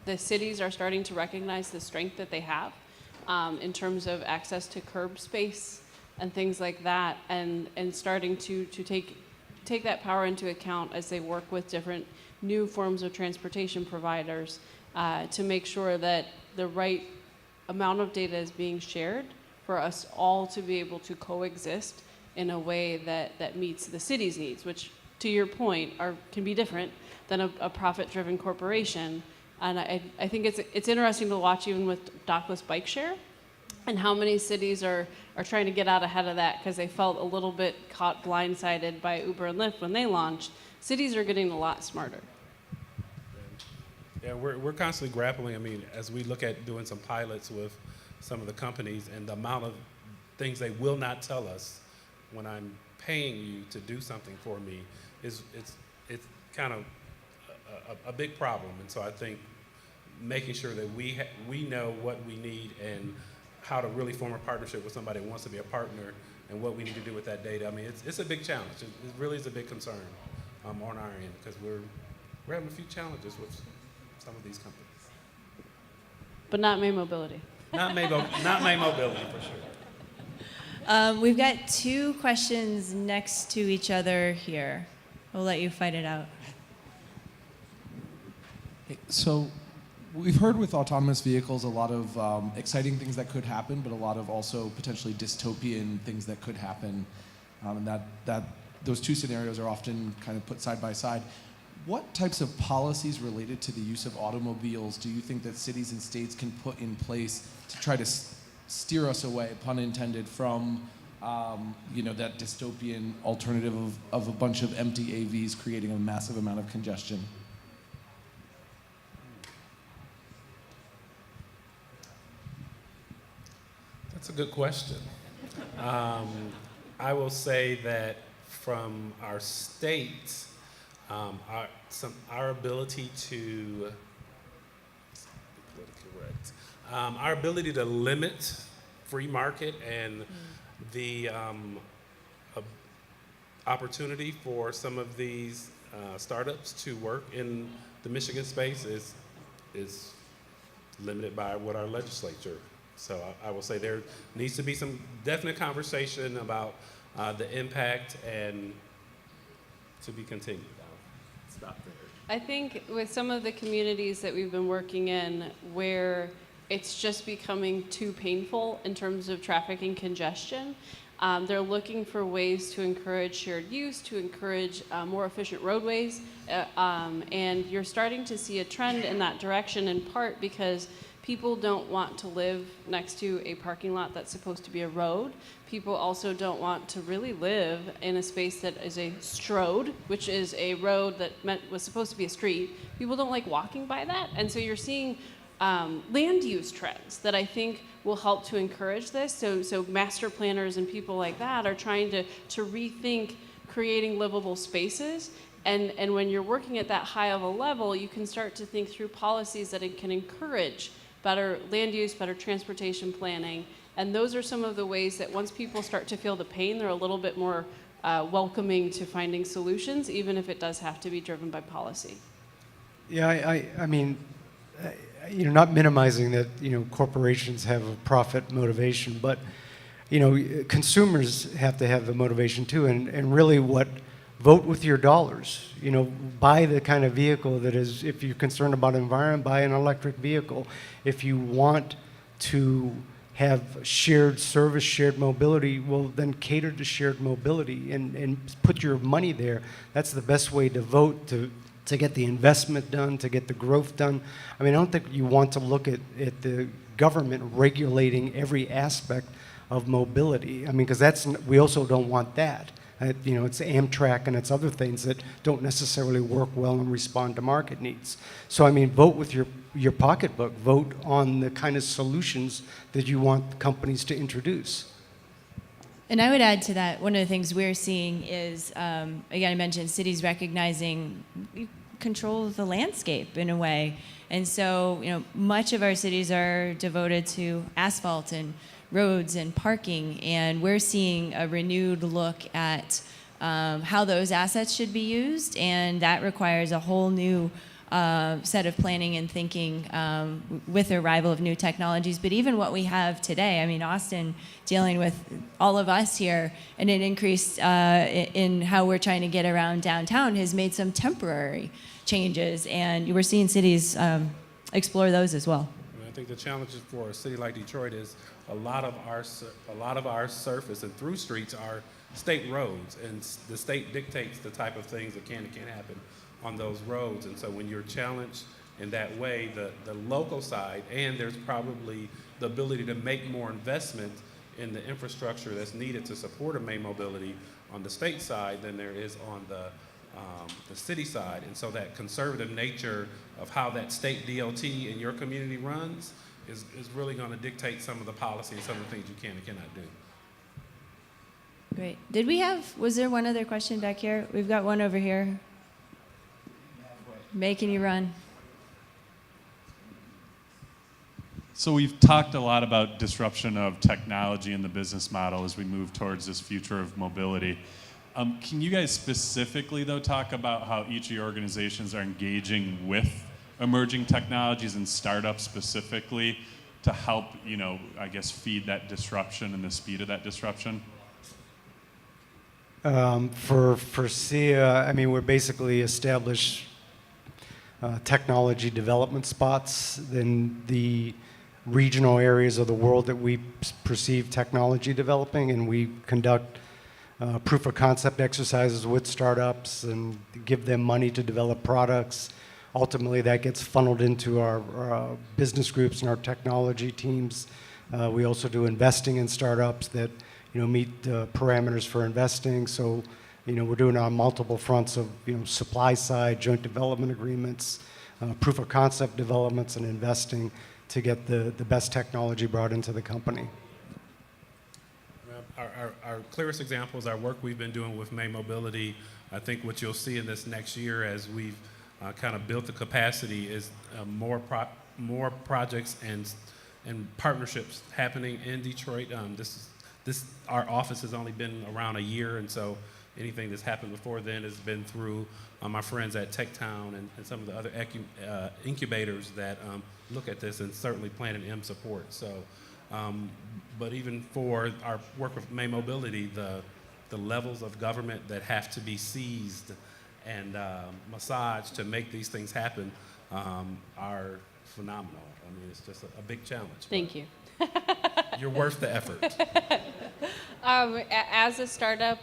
the cities are starting to recognize the strength that they have in terms of access to curb space and things like that, and starting to take that power into account as they work with different new forms of transportation providers to make sure that the right amount of data is being shared for us all to be able to coexist in a way that meets the city's needs, which, to your point, can be different than a profit-driven corporation. And I think it's interesting to watch even with dockless bike share and how many cities are trying to get out ahead of that because they felt a little bit caught blindsided by Uber and Lyft when they launched. Cities are getting a lot smarter. Yeah, we're constantly grappling. I mean, as we look at doing some pilots with some of the companies and the amount of things they will not tell us when I'm paying you to do something for me, it's kind of a big problem. And so I think making sure that we know what we need and how to really form a partnership with somebody who wants to be a partner and what we need to do with that data. I mean, it's a big challenge. It really is a big concern on our end because we're having a few challenges with some of these companies. But not May Mobility. Not May Mobility, for sure. We've got two questions next to each other here. We'll let you fight it out. So we've heard with autonomous vehicles a lot of exciting things that could happen, but a lot of also potentially dystopian things that could happen. And that those two scenarios are often kind of put side by side. What types of policies related to the use of automobiles do you think that cities and states can put in place to try to steer us away, pun intended, from that dystopian alternative of a bunch of empty AVs creating a massive amount of congestion? That's a good question. I will say that from our state, our ability to our ability to limit free market and the opportunity for some of these startups to work in the Michigan space is limited by what our legislature. So I will say there needs to be some definite conversation about the impact, and to be continued. I'll stop there. I think with some of the communities that we've been working in where it's just becoming too painful in terms of traffic and congestion, they're looking for ways to encourage shared use, to encourage more efficient roadways, and you're starting to see a trend in that direction, in part because people don't want to live next to a parking lot that's supposed to be a road. People also don't want to really live in a space that is a strode, which is a road that was supposed to be a street. People don't like walking by that, and so you're seeing land use trends that I think will help to encourage this. So master planners and people like that are trying to rethink creating livable spaces. And when you're working at that high of a level, you can start to think through policies that can encourage better land use, better transportation planning. And those are some of the ways that once people start to feel the pain, they're a little bit more welcoming to finding solutions, even if it does have to be driven by policy. Yeah, I mean, not minimizing that, corporations have a profit motivation, but, consumers have to have the motivation too. And really vote with your dollars. Buy the kind of vehicle that is, if you're concerned about environment, buy an electric vehicle. If you want to have shared service, shared mobility, well, then cater to shared mobility and put your money there. That's the best way to vote, to get the investment done, to get the growth done. I mean, I don't think you want to look at the government regulating every aspect of mobility. I mean, because we also don't want that. It's Amtrak and it's other things that don't necessarily work well and respond to market needs. So, I mean, vote with your pocketbook. Vote on the kind of solutions that you want companies to introduce. And I would add to that, one of the things we're seeing is, again, I mentioned cities recognizing control of the landscape in a way. And so, much of our cities are devoted to asphalt and roads and parking, and we're seeing a renewed look at how those assets should be used, and that requires a whole new set of planning and thinking with the arrival of new technologies. But even what we have today, I mean, Austin dealing with all of us here, and an increase in how we're trying to get around downtown has made some temporary changes, and we're seeing cities explore those as well. I think the challenge for a city like Detroit is a lot of our surface and through streets are state roads, and the state dictates the type of things that can and can't happen on those roads. And so when you're challenged in that way, the local side, and there's probably the ability to make more investment in the infrastructure that's needed to support a May mobility on the state side than there is on the city side. And so that conservative nature of how that state DOT in your community runs is really going to dictate some of the policy and some of the things you can and cannot do. Great. Was there one other question back here? We've got one over here. Making you run. So we've talked a lot about disruption of technology in the business model as we move towards this future of mobility. Can you guys specifically, though, talk about how each of your organizations are engaging with emerging technologies and startups specifically to help, feed that disruption and the speed of that disruption? For Faurecia, I mean, we're basically established technology development spots in the regional areas of the world that we perceive technology developing, and we conduct proof of concept exercises with startups and give them money to develop products. Ultimately, that gets funneled into our business groups and our technology teams. We also do investing in startups that meet parameters for investing. So, we're doing it on multiple fronts of supply side, joint development agreements, proof of concept developments, and investing to get the best technology brought into the company. Our clearest example is our work we've been doing with May Mobility. I think what you'll see in this next year as we've kind of built the capacity is more projects and partnerships happening in Detroit. Our office has only been around a year, and so anything that's happened before then has been through my friends at TechTown and some of the other incubators that look at this, and certainly Planet M support. So, but even for our work with May Mobility, the levels of government that have to be seized and massaged to make these things happen are phenomenal. I mean, it's just a big challenge. Thank you. You're worth the effort. As a startup,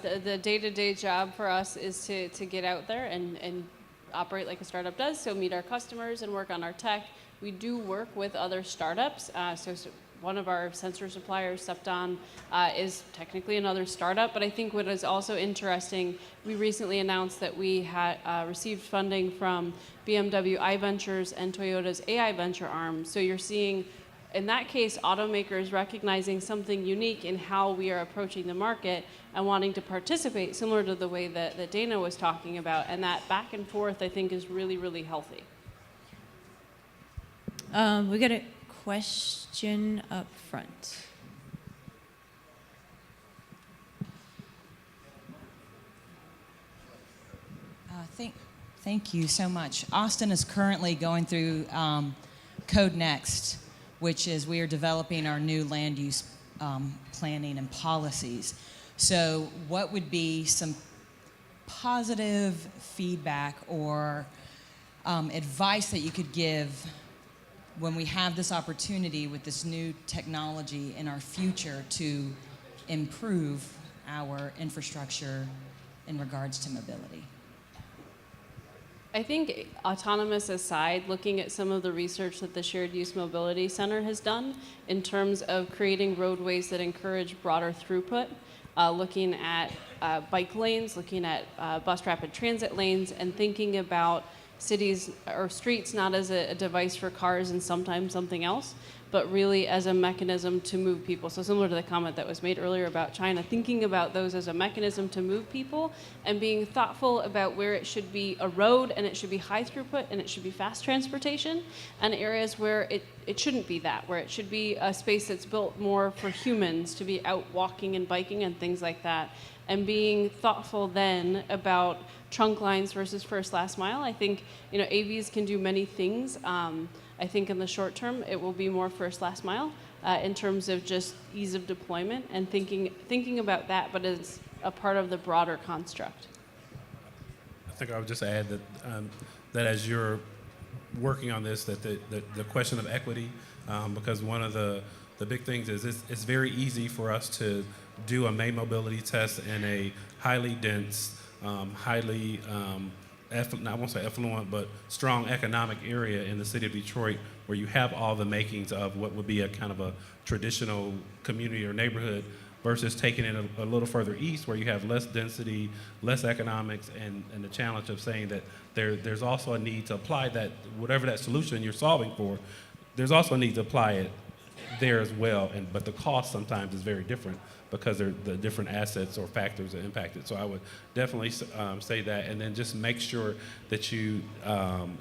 the day-to-day job for us is to get out there and operate like a startup does, so meet our customers and work on our tech. We do work with other startups. So one of our sensor suppliers, Septon, is technically another startup, but I think what is also interesting, we recently announced that we had received funding from BMW iVentures and Toyota's AI venture arm. So you're seeing, in that case, automakers recognizing something unique in how we are approaching the market and wanting to participate, similar to the way that Dana was talking about. And that back and forth, I think, is really, really healthy. We got a question up front. Thank you so much. Austin is currently going through Code Next, which is we are developing our new land use planning and policies. So what would be some positive feedback or advice that you could give when we have this opportunity with this new technology in our future to improve our infrastructure in regards to mobility? I think autonomous aside, looking at some of the research that the Shared Use Mobility Center has done in terms of creating roadways that encourage broader throughput, looking at bike lanes, looking at bus rapid transit lanes, and thinking about cities or streets not as a device for cars and sometimes something else, but really as a mechanism to move people. So similar to the comment that was made earlier about China, thinking about those as a mechanism to move people and being thoughtful about where it should be a road and it should be high throughput and it should be fast transportation, and areas where it shouldn't be that, where it should be a space that's built more for humans to be out walking and biking and things like that. And being thoughtful then about trunk lines versus first last mile. I think AVs can do many things. I think in the short term it will be more first last mile in terms of just ease of deployment and thinking about that, but as a part of the broader construct. I think I would just add that that as you're working on this, that the question of equity, because one of the big things is it's very easy for us to do a May mobility test in a highly dense, highly, I won't say affluent, but strong economic area in the city of Detroit, where you have all the makings of what would be a kind of a traditional community or neighborhood, versus taking it a little further east, where you have less density, less economics, and the challenge of saying that there's also a need to apply that, whatever that solution you're solving for, there's also a need to apply it there as well, but the cost sometimes is very different because the different assets or factors are impacted. So I would definitely say that, and then just make sure that you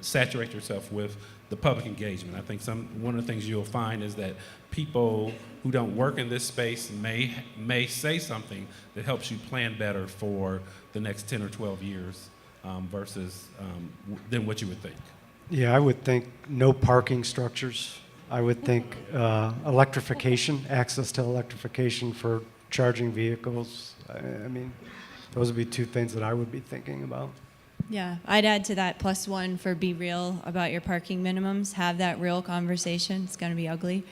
saturate yourself with the public engagement. I think one of the things you'll find is that people who don't work in this space may say something that helps you plan better for the next 10 or 12 years versus than what you would think. Yeah, I would think no parking structures. I would think electrification, access to electrification for charging vehicles. I mean, those would be two things that I would be thinking about. Yeah, I'd add to that +1 for be real about your parking minimums. Have that real conversation. It's going to be ugly.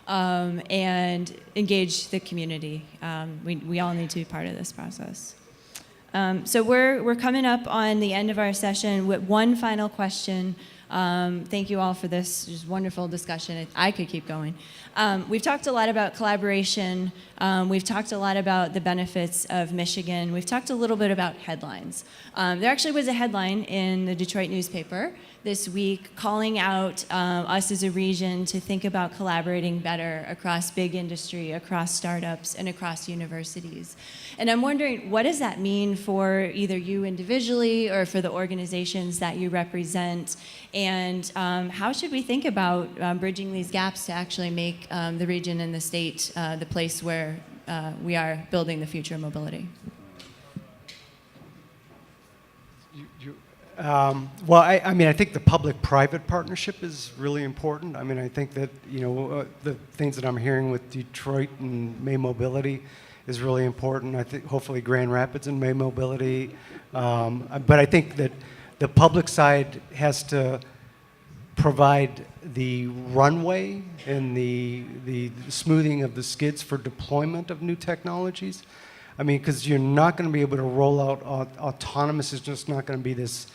And engage the community. We all need to be part of this process. So we're coming up on the end of our session with one final question. Thank you all for this just wonderful discussion. I could keep going. We've talked a lot about collaboration. We've talked a lot about the benefits of Michigan. We've talked a little bit about headlines. There actually was a headline in the Detroit newspaper this week calling out us as a region to think about collaborating better across big industry, across startups, and across universities. And I'm wondering, what does that mean for either you individually or for the organizations that you represent? And how should we think about bridging these gaps to actually make the region and the state the place where we are building the future of mobility? Well, I mean, I think the public-private partnership is really important. I mean, I think that, the things that I'm hearing with Detroit and May Mobility is really important. I think hopefully Grand Rapids and May Mobility. But I think that the public side has to provide the runway and the smoothing of the skids for deployment of new technologies. I mean, because you're not going to be able to roll out autonomous. Is just not going to be this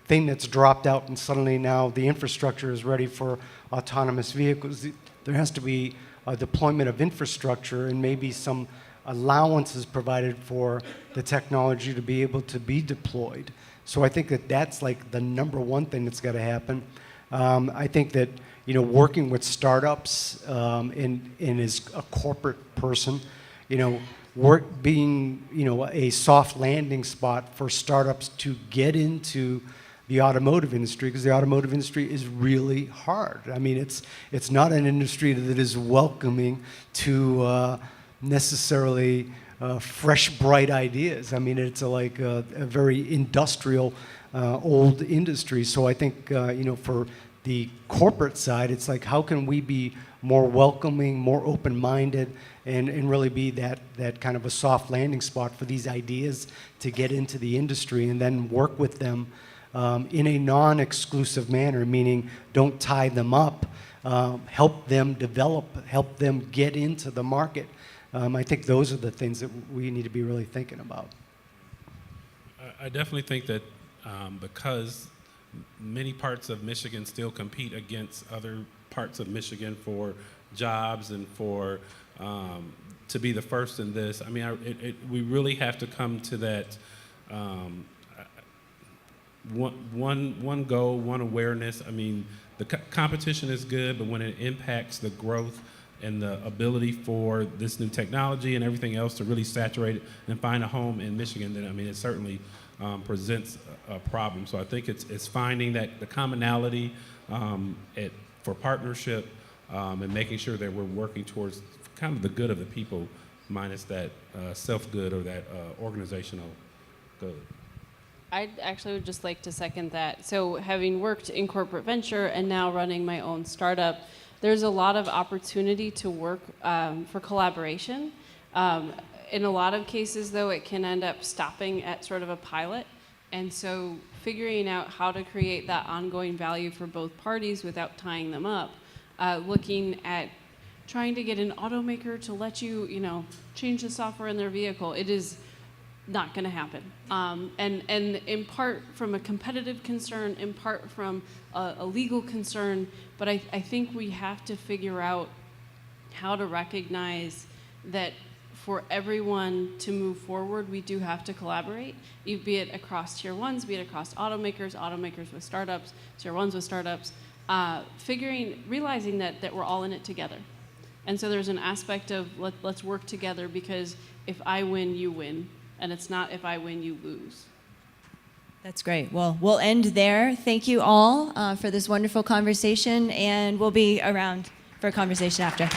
thing that's dropped out and suddenly now the infrastructure is ready for autonomous vehicles. There has to be a deployment of infrastructure and maybe some allowances provided for the technology to be able to be deployed. So I think that that's like the number one thing that's got to happen. I think that working with startups and as a corporate person, being a soft landing spot for startups to get into the automotive industry, because the automotive industry is really hard. I mean, it's not an industry that is welcoming to necessarily fresh, bright ideas. I mean, it's like a very industrial, old industry. So I think, for the corporate side, it's like, how can we be more welcoming, more open-minded, and really be that kind of a soft landing spot for these ideas to get into the industry, and then work with them in a non-exclusive manner, meaning don't tie them up, help them develop, help them get into the market. I think those are the things that we need to be really thinking about. I definitely think that because many parts of Michigan still compete against other parts of Michigan for jobs and for to be the first in this. I mean, we really have to come to that one goal, one awareness. I mean, the competition is good, but when it impacts the growth and the ability for this new technology and everything else to really saturate it and find a home in Michigan, then I mean, it certainly presents a problem. So I think it's finding that the commonality for partnership and making sure that we're working towards kind of the good of the people, minus that self-good or that organizational good. I actually would just like to second that. So having worked in corporate venture and now running my own startup, there's a lot of opportunity to work for collaboration. In a lot of cases, though, it can end up stopping at sort of a pilot. And so figuring out how to create that ongoing value for both parties without tying them up, looking at trying to get an automaker to let you, change the software in their vehicle, it is not going to happen. And in part from a competitive concern, in part from a legal concern, but I think we have to figure out how to recognize that for everyone to move forward, we do have to collaborate, be it across tier ones, be it across automakers with startups, tier ones with startups, realizing that we're all in it together. And so there's an aspect of let's work together, because if I win, you win. And it's not if I win, you lose. That's great. Well, we'll end there. Thank you all for this wonderful conversation, and we'll be around for a conversation after.